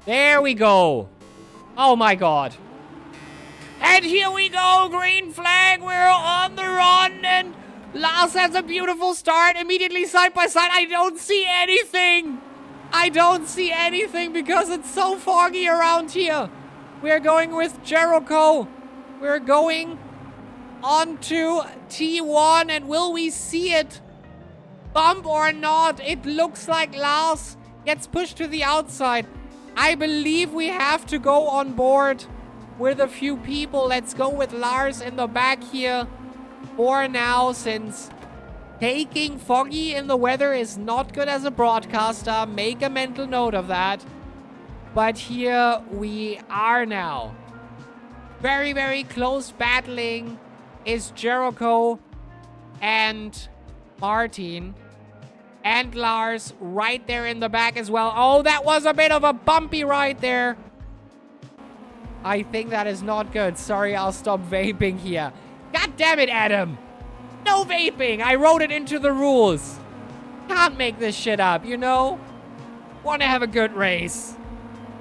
There we go. Oh my god. And here we go, green flag, we're on the run, and Lars has a beautiful start, immediately side by side. I don't see anything. I don't see anything because it's so foggy around here. We're going with Jericho. We're going onto T1, and will we see it bump or not? It looks like Lars gets pushed to the outside. I believe we have to go on board with a few people. Let's go with Lars in the back here for now, since taking foggy in the weather is not good as a broadcaster. Make a mental note of that. But here we are now. Very, very close battling is Jericho and Martin. And Lars right there in the back as well. Oh, that was a bit of a bumpy ride there. I think that is not good. Sorry, I'll stop vaping here. God damn it, Adam. No vaping. I wrote it into the rules. Can't make this shit up, you know? Want to have a good race.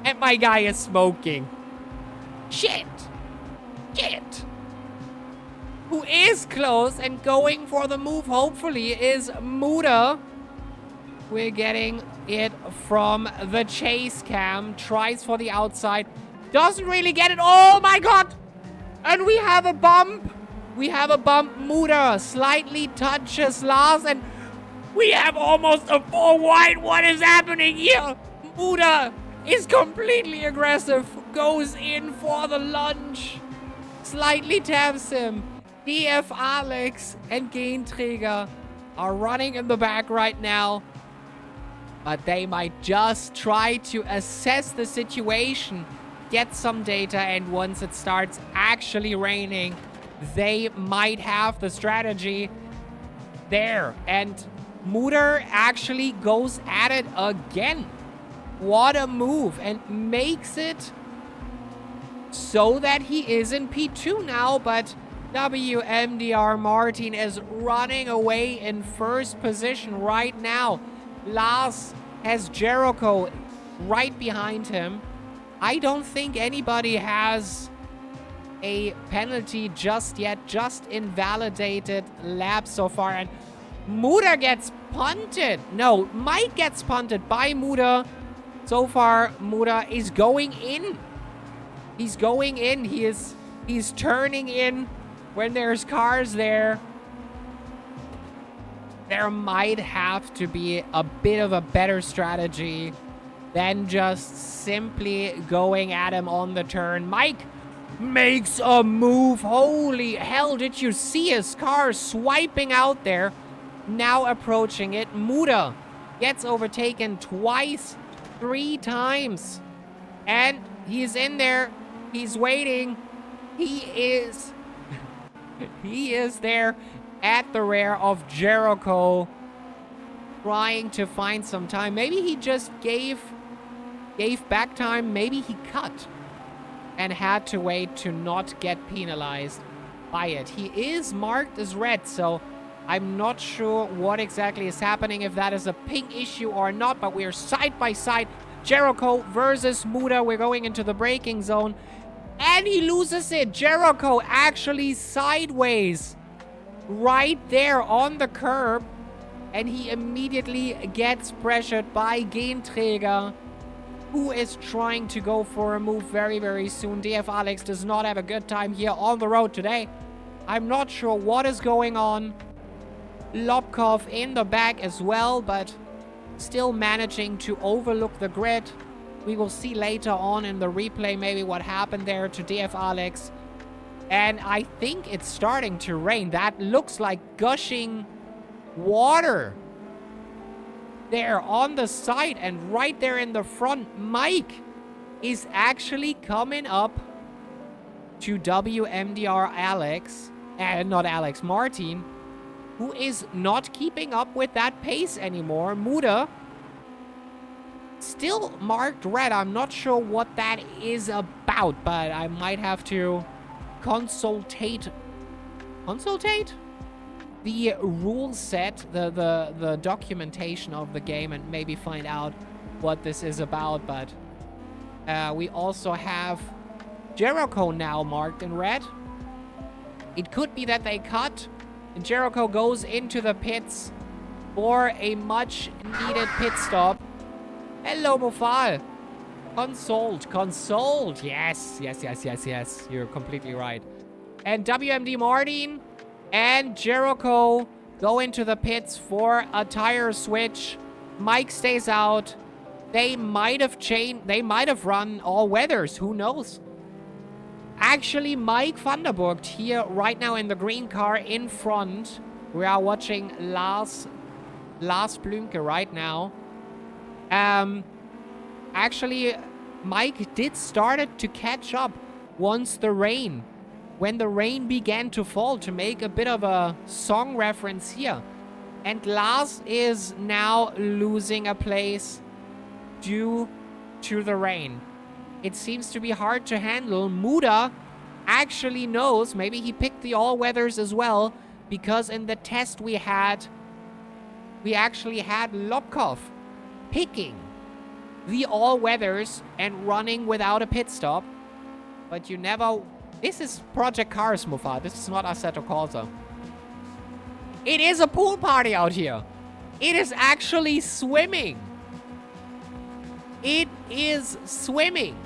And my guy is smoking. Shit. Shit. Who is close and going for the move, hopefully, is Muda. We're getting it from the chase cam. Tries for the outside. Doesn't really get it. Oh my god. And we have a bump. We have a bump. Muda slightly touches Lars, and we have almost a 4 wide. What is happening here? Muda is completely aggressive. Goes in for the lunge. Slightly taps him. DF Alex and Genträger are running in the back right now. But they might just try to assess the situation, get some data, and once it starts actually raining, they might have the strategy there. And Mutter actually goes at it again. What a move, and makes it so that he is in P2 now, but WMDR Martin is running away in first position right now. Lars has Jericho right behind him. I don't think anybody has a penalty just yet. Just invalidated lap so far. And Muda gets punted. No, Mike gets punted by Muda. So far, Muda is going in. He's going in. He's turning in when there's cars there. There might have to be a bit of a better strategy than just simply going at him on the turn. Mike makes a move. Holy hell, did you see his car swiping out there? Now approaching it. Muda gets overtaken twice, 3 times. And he's in there. He's waiting. He is there at the rear of Jericho, trying to find some time. Maybe he just gave back time. Maybe he cut and had to wait to not get penalized by it. He is marked as red, so I'm not sure what exactly is happening, if that is a ping issue or not, but we're side by side. Jericho versus Muda. We're going into the braking zone, and he loses it. Jericho actually sideways right there on the curb, and he immediately gets pressured by Genträger, who is trying to go for a move very, very soon. DF Alex does not have a good time here on the road today. I'm not sure what is going on. Lobkov in the back as well, but still managing to overlook the grid. We will see later on in the replay maybe what happened there to DF Alex. And I think it's starting to rain. That looks like gushing water there on the side, and right there in the front. Mike is actually coming up to WMDR Alex, and not Alex, Martin, who is not keeping up with that pace anymore. Muda still marked red. I'm not sure what that is about, but I might have to consultate the rule set, the documentation of the game, and maybe find out what this is about. But We also have Jericho now marked in red. It could be that they cut, and Jericho goes into the pits for a much-needed pit stop. Hello, Mofal. Consoled. Yes. You're completely right. And WMD Martin and Jericho go into the pits for a tire switch. Mike stays out. They might have run all weathers. Who knows? Actually, Mike Vanderburgt here right now in the green car in front. We are watching Lars Blümke right now. Actually, Mike did started to catch up when the rain began to fall, to make a bit of a song reference here. And Lars is now losing a place due to the rain. It seems to be hard to handle. Muda actually knows, maybe he picked the all-weathers as well, because in the test we actually had Lobkov picking the all-weathers and running without a pit stop. But you never... This is Project Cars, Mufa. This is not Assetto Corsa. It is a pool party out here. It is actually swimming. It is swimming.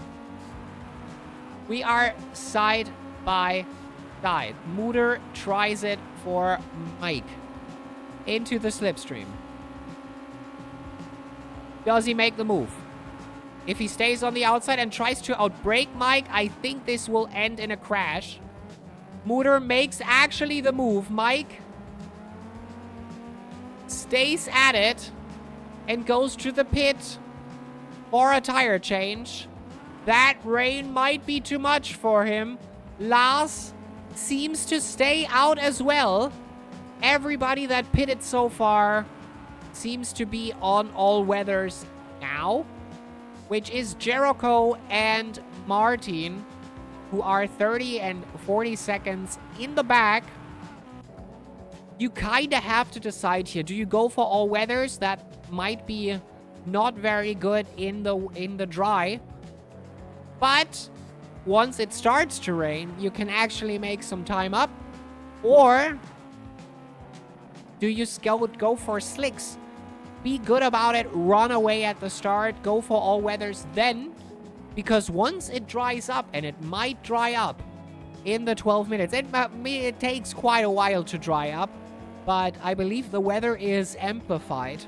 We are side by side. Muder tries it for Mike. Into the slipstream. Does he make the move? If he stays on the outside and tries to outbrake Mike, I think this will end in a crash. Muder makes actually the move. Mike stays at it and goes to the pit for a tire change. That rain might be too much for him. Lars seems to stay out as well. Everybody that pitted so far seems to be on all weathers now, which is Jericho and Martin, who are 30 and 40 seconds in the back. You kind of have to decide here. Do you go for all weathers? That might be not very good in the dry. But once it starts to rain, you can actually make some time up. Or do you go for slicks? Be good about it, run away at the start, go for all weathers then. Because once it dries up, and it might dry up in the 12 minutes. It takes quite a while to dry up, but I believe the weather is amplified.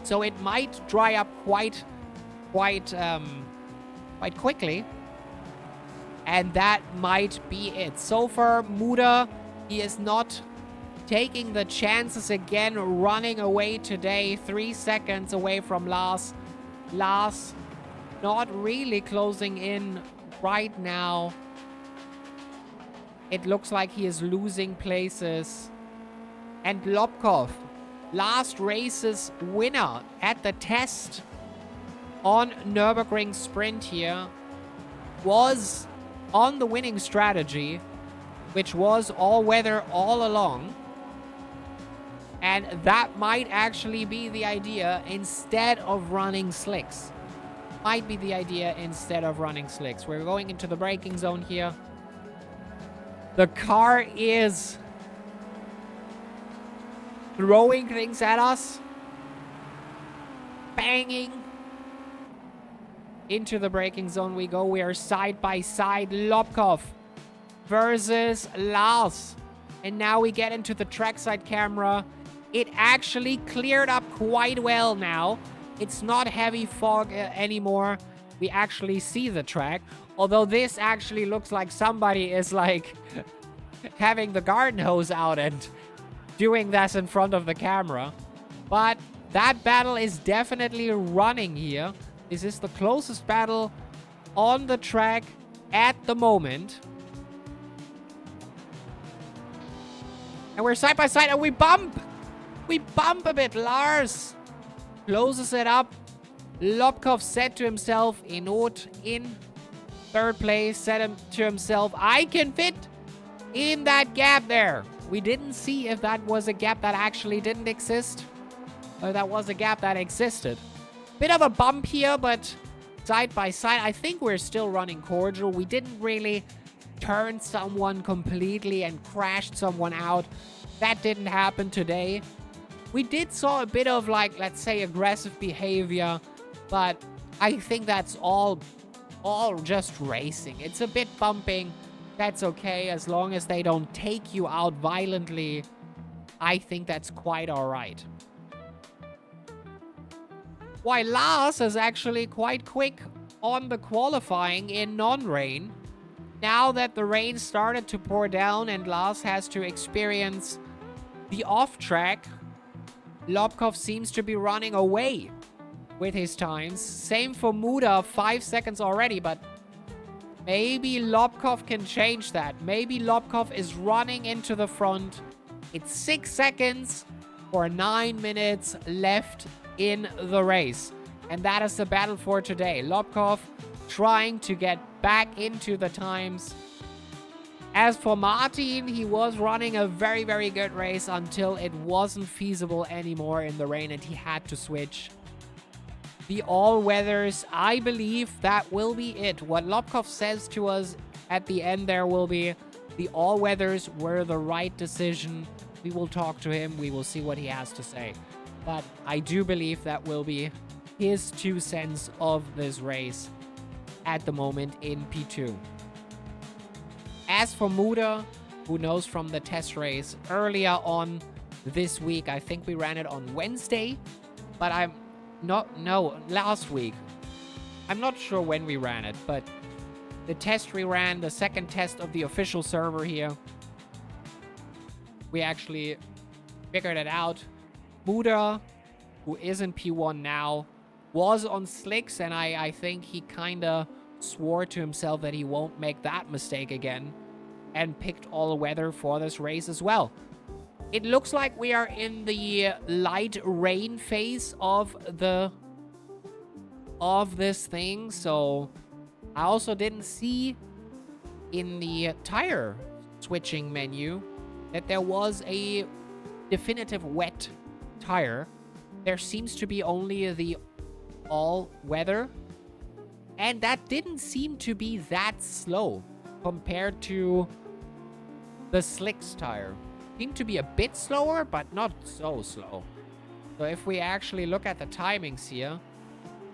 So it might dry up quite quickly. And that might be it. So far, Muda, he is not taking the chances again, running away today. 3 seconds away from Lars. Lars not really closing in right now. It looks like he is losing places. And Lobkov, last race's winner at the test on Nürburgring Sprint here, was on the winning strategy, which was all-weather all along. And that might actually be the idea instead of running slicks. Might be the idea instead of running slicks. We're going into the braking zone here. The car is throwing things at us. Banging. Into the braking zone we go. We are side by side. Lobkov versus Lars. And now we get into the trackside camera. It actually cleared up quite well now. It's not heavy fog anymore. We actually see the track. Although this actually looks like somebody is like having the garden hose out and doing this in front of the camera. But that battle is definitely running here. This is the closest battle on the track at the moment. And we're side by side and we bump. We bump a bit. Lars closes it up. Lobkov said to himself, Inot in third place, said to himself, I can fit in that gap there. We didn't see if that was a gap that actually didn't exist, or that was a gap that existed. Bit of a bump here, but side by side. I think we're still running cordial. We didn't really turn someone completely and crashed someone out. That didn't happen today. We did saw a bit of, like, let's say, aggressive behavior, but I think that's all just racing. It's a bit bumping. That's okay, as long as they don't take you out violently. I think that's quite all right. While Lars is actually quite quick on the qualifying in non-rain. Now that the rain started to pour down and Lars has to experience the off-track, Lobkov seems to be running away with his times. Same for Muda, 5 seconds already, but maybe Lobkov can change that. Maybe Lobkov is running into the front. It's 6 seconds for 9 minutes left in the race. And that is the battle for today. Lobkov trying to get back into the times. As for Martin, he was running a very, very good race until it wasn't feasible anymore in the rain and he had to switch. The all-weathers, I believe that will be it. What Lobkov says to us at the end there will be, the all-weathers were the right decision. We will talk to him. We will see what he has to say. But I do believe that will be his 2 cents of this race at the moment in P2. As for Muda, who knows from the test race earlier on this week, I think we ran it on Wednesday, but last week. I'm not sure when we ran it, but the test we ran, the second test of the official server here, we actually figured it out. Muda, who is in P1 now, was on slicks, and I think he kind of swore to himself that he won't make that mistake again and picked all weather for this race as well. It looks like we are in the light rain phase of this thing, so I also didn't see in the tire switching menu that there was a definitive wet tire. There seems to be only the all weather, and that didn't seem to be that slow compared to the slicks tire. Seemed to be a bit slower, but not so slow. So if we actually look at the timings here,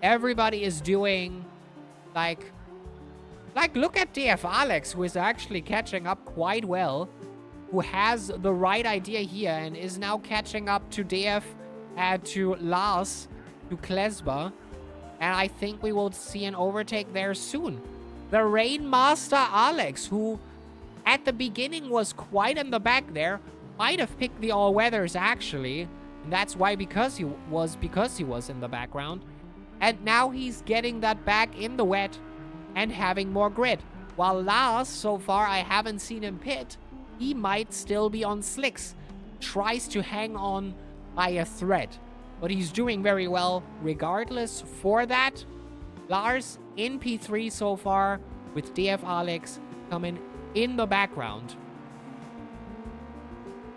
everybody is doing like look at DF Alex, who is actually catching up quite well, who has the right idea here and is now catching up to DF, to Lars, to Klesba. And I think we will see an overtake there soon. The Rain Master Alex, who at the beginning was quite in the back there, might have picked the all-weathers actually. And that's why, because he was in the background. And now he's getting that back in the wet and having more grit. While Lars, so far I haven't seen him pit. He might still be on slicks. Tries to hang on by a thread. But he's doing very well regardless for that. Lars in P3 so far, with DF Alex coming in the background.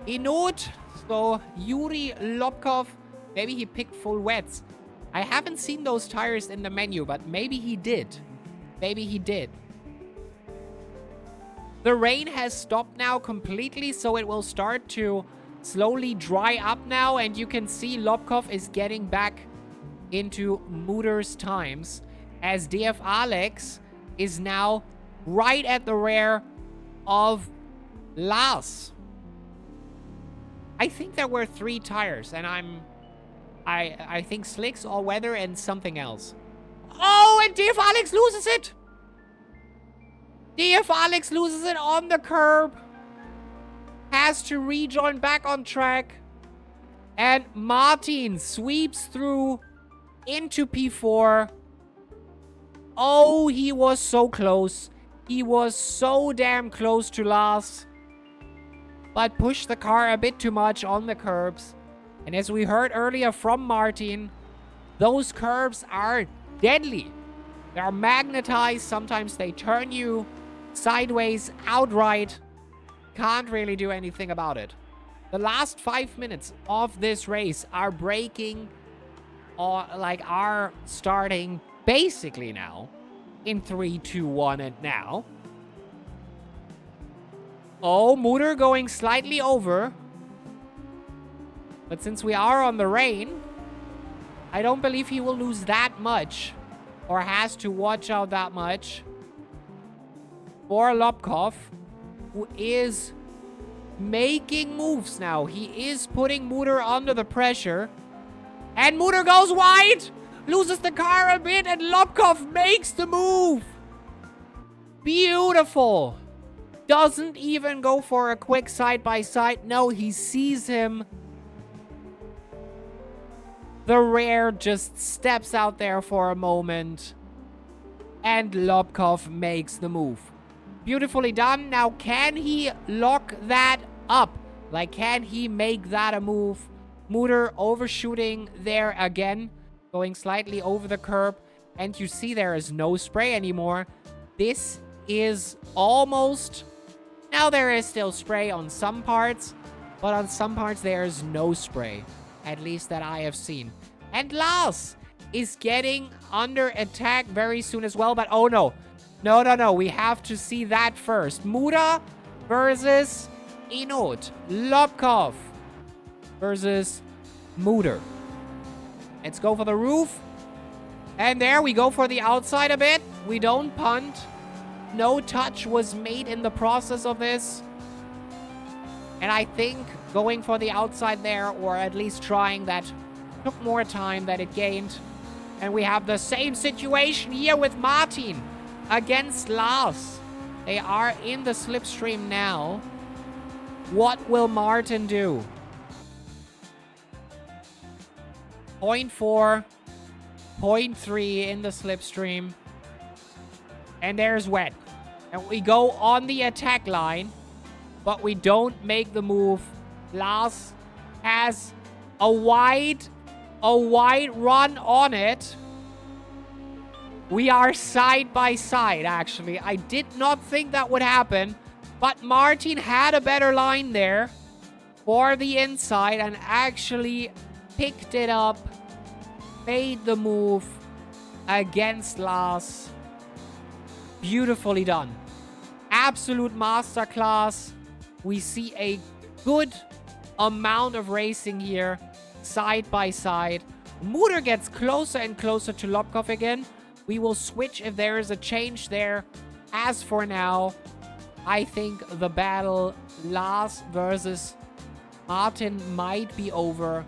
In note, so Yuri Lobkov, maybe he picked full wets. I haven't seen those tires in the menu, but maybe he did. Maybe he did. The rain has stopped now completely, so it will start to slowly dry up now, and you can see Lobkov is getting back into Muder's times, as DF Alex is now right at the rear of Lars. I think there were 3 tires, and I think slicks, all weather, and something else. Oh, and DF Alex loses it! DF Alex loses it on the curb. Has to rejoin back on track. And Martin sweeps through into P4. Oh, he was so close. He was so damn close to Lars. But pushed the car a bit too much on the curbs. And as we heard earlier from Martin, those curbs are deadly. They are magnetized. Sometimes they turn you sideways outright. Can't really do anything about it. The last 5 minutes of this race are breaking, or like are starting basically now in 3, 2, 1, and now. Oh, Mutter going slightly over. But since we are on the rain, I don't believe he will lose that much. Or has to watch out that much. For Lobkov, who is making moves now. He is putting Mutter under the pressure. And Mutter goes wide! Loses the car a bit, and Lobkov makes the move! Beautiful! Doesn't even go for a quick side-by-side. No, he sees him. The rear just steps out there for a moment. And Lobkov makes the move. Beautifully done. Now, can he lock that up? Like, can he make that a move? Mutter overshooting there again. Going slightly over the curb. And you see there is no spray anymore. This is almost... Now, there is still spray on some parts. But on some parts, there is no spray. At least that I have seen. And Lars is getting under attack very soon as well. But oh no. No. We have to see that first. Mutter versus Inot. Lobkov versus Mutter. Let's go for the roof. And there we go for the outside a bit. We don't punt. No touch was made in the process of this. And I think going for the outside there, or at least trying that, took more time than it gained. And we have the same situation here with Martin against Lars. They are in the slipstream now. What will Martin do? 0.4, 0.3 in the slipstream. And there's Wet. And we go on the attack line. But we don't make the move. Lars has a wide run on it. We are side by side, actually. I did not think that would happen. But Martin had a better line there for the inside and actually picked it up. Made the move against Lars. Beautifully done. Absolute masterclass. We see a good amount of racing here, side by side. Mutter gets closer and closer to Lobkov again. We will switch if there is a change there. As for now, I think the battle Lars versus Martin might be over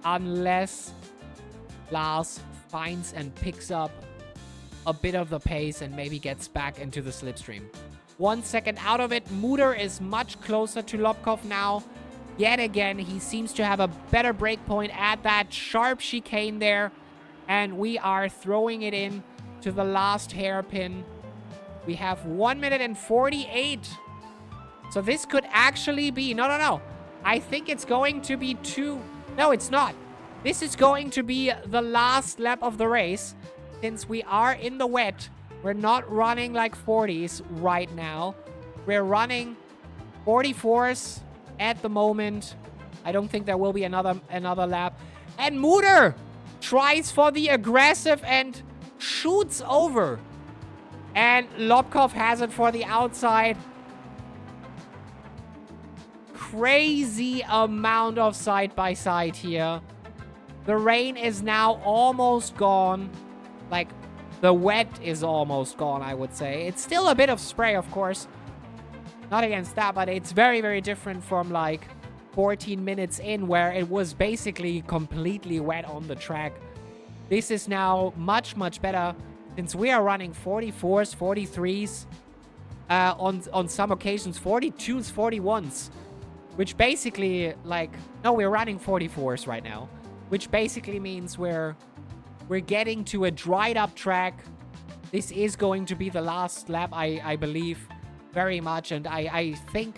unless Lars finds and picks up a bit of the pace and maybe gets back into the slipstream. 1 second out of it. Mutter is much closer to Lobkov now. Yet again, he seems to have a better break point at that sharp chicane there. And we are throwing it in to the last hairpin. We have 1 minute and 48. So this could actually be... No. I think it's going to be 2... No, it's not. This is going to be the last lap of the race. Since we are in the wet... We're not running like 40s right now. We're running 44s at the moment. I don't think there will be another lap. And Mutter tries for the aggressive and shoots over. And Lobkov has it for the outside. Crazy amount of side-by-side here. The rain is now almost gone. Like... The wet is almost gone, I would say. It's still a bit of spray, of course. Not against that, but it's very, very different from, like, 14 minutes in, where it was basically completely wet on the track. This is now much, much better, since we are running 44s, 43s, on some occasions, 42s, 41s. Which basically, like... No, we're running 44s right now. Which basically means we're getting to a dried up track. This is going to be the last lap, I believe, very much. And I think,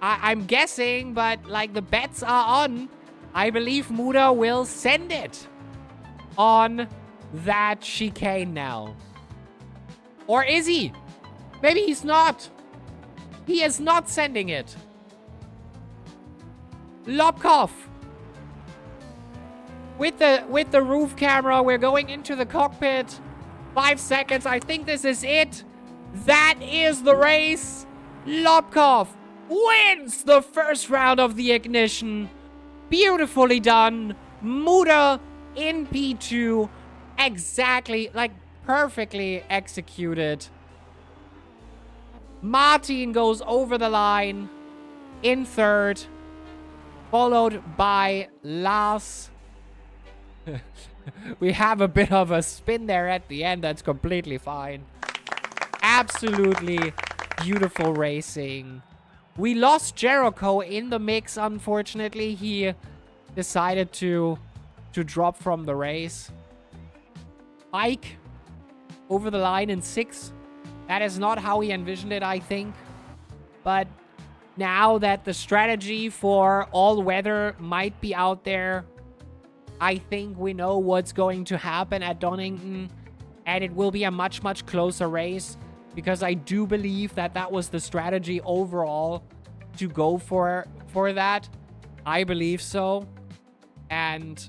I'm guessing, but like the bets are on. I believe Mutter will send it on that chicane now. Or is he? Maybe he's not. He is not sending it. Lobkov. With the roof camera, we're going into the cockpit. 5 seconds. I think this is it. That is the race. Lobkov wins the first round of the ignition. Beautifully done. Muda in P2. Exactly, like perfectly executed. Martin goes over the line in third, followed by Lars. We have a bit of a spin there at the end. That's completely fine. Absolutely beautiful racing. We lost Jericho in the mix, unfortunately. He decided to drop from the race. Mike over the line in 6th. That is not how he envisioned it, I think. But now that the strategy for all weather might be out there, I think we know what's going to happen at Donington. And it will be a much, much closer race. Because I do believe that that was the strategy overall to go for that. I believe so. And